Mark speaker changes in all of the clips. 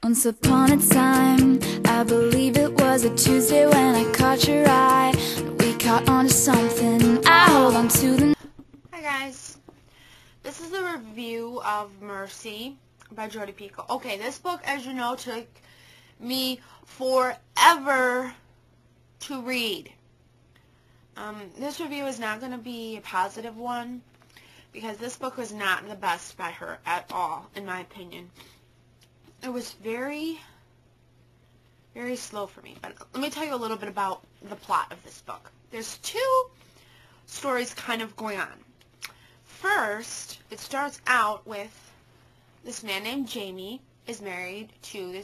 Speaker 1: Once upon a time, I believe it was a Tuesday when I caught your eye. We caught on to something, I hold on to the...
Speaker 2: Hi guys, this is a review of Mercy by Jodi Picoult. Okay, this book, as you know, took me forever to read. This review is not going to be a positive one because this book was not the best by her at all, in my opinion. It was very, very slow for me. But let me tell you a little bit about the plot of this book. There's two stories kind of going on. First, it starts out with this man named Jamie is married to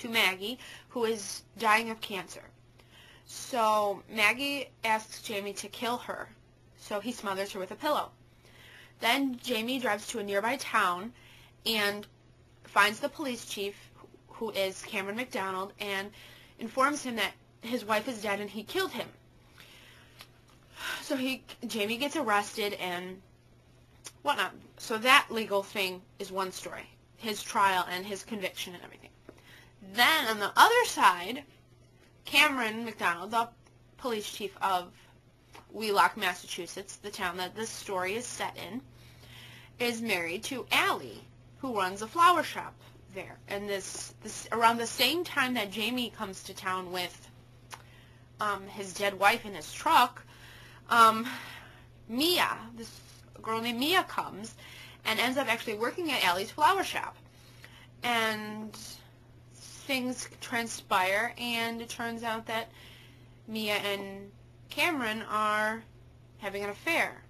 Speaker 2: Maggie, who is dying of cancer. So Maggie asks Jamie to kill her, so he smothers her with a pillow. Then Jamie drives to a nearby town and finds the police chief, who is Cameron McDonald, and informs him that his wife is dead and he killed him. So Jamie gets arrested and whatnot. So that legal thing is one story, his trial and his conviction and everything. Then on the other side, Cameron McDonald, the police chief of Wheelock, Massachusetts, the town that this story is set in, is married to Allie, who runs a flower shop there. And this around the same time that Jamie comes to town with his dead wife in his truck, Mia, this girl named Mia, comes and ends up actually working at Allie's flower shop. And things transpire, and it turns out that Mia and Cameron are having an affair.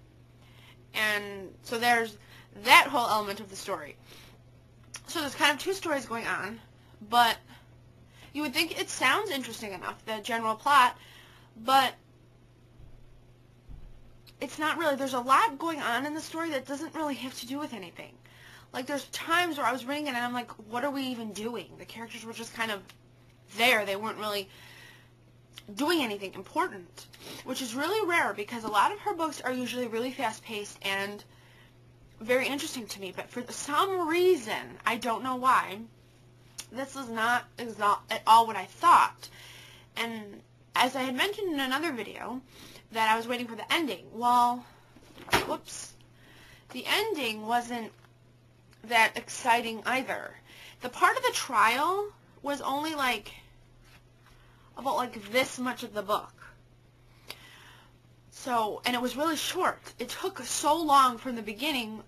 Speaker 2: And so there's that whole element of the story. So there's kind of two stories going on, but you would think it sounds interesting enough, the general plot, but it's not really. There's a lot going on in the story that doesn't really have to do with anything. Like, there's times where I was reading it and I'm like, what are we even doing? The characters were just kind of there. They weren't really doing anything important, which is really rare because a lot of her books are usually really fast-paced and very interesting to me. But for some reason, I don't know why, this is not at all what I thought. And as I had mentioned in another video, that I was waiting for the ending. Well, whoops. The ending wasn't that exciting either. The part of the trial was only about this much of the book. So, and it was really short. It took so long from the beginning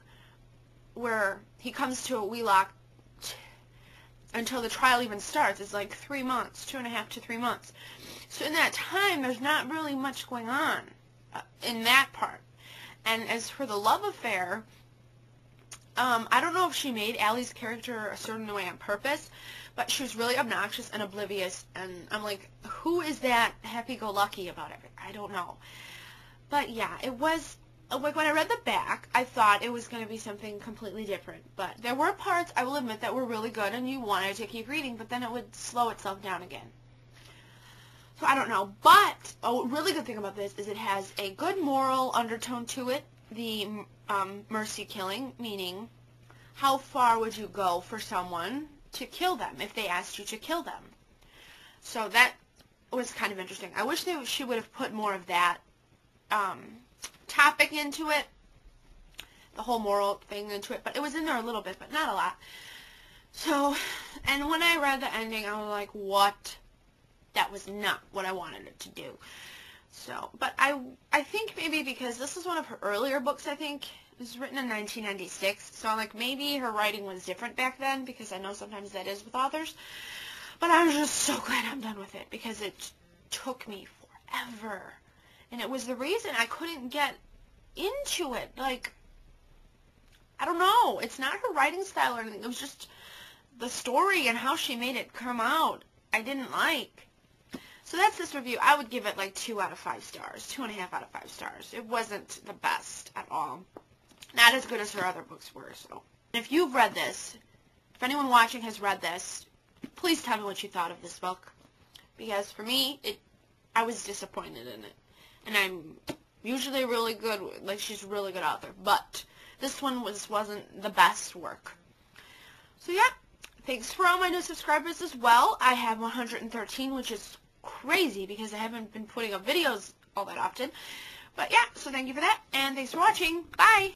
Speaker 2: where he comes to a Wheelock until the trial even starts. It's like 3 months, 2.5 to 3 months. So in that time, there's not really much going on in that part. And as for the love affair, I don't know if she made Allie's character a certain way on purpose, but she was really obnoxious and oblivious, and I'm like, who is that happy-go-lucky about it? I don't know. But yeah, it was, like, when I read the back, I thought it was going to be something completely different, but there were parts, I will admit, that were really good, and you wanted to keep reading, but then it would slow itself down again. So I don't know, but a really good thing about this is it has a good moral undertone to it. The mercy killing, meaning how far would you go for someone to kill them if they asked you to kill them. So that was kind of interesting. I wish she would have put more of that topic into it, the whole moral thing into it, but it was in there a little bit, but not a lot. So, and when I read the ending, I was like, what? That was not what I wanted it to do. So, but I think maybe because this is one of her earlier books, I think. It was written in 1996, so I'm like, maybe her writing was different back then, because I know sometimes that is with authors. But I was just so glad I'm done with it, because it took me forever. And it was the reason I couldn't get into it. Like, I don't know. It's not her writing style or anything. It was just the story and how she made it come out I didn't like. So that's this review. I would give it like 2 out of 5 stars, 2.5 out of 5 stars. It wasn't the best at all. Not as good as her other books were. So, if you've read this, if anyone watching has read this, please tell me what you thought of this book. Because for me, I was disappointed in it. And I'm usually really good, like she's a really good author. But this one wasn't the best work. So yeah, Thanks for all my new subscribers as well. I have 113, which is crazy because I haven't been putting up videos all that often. But yeah, so thank you for that, and thanks for watching. Bye!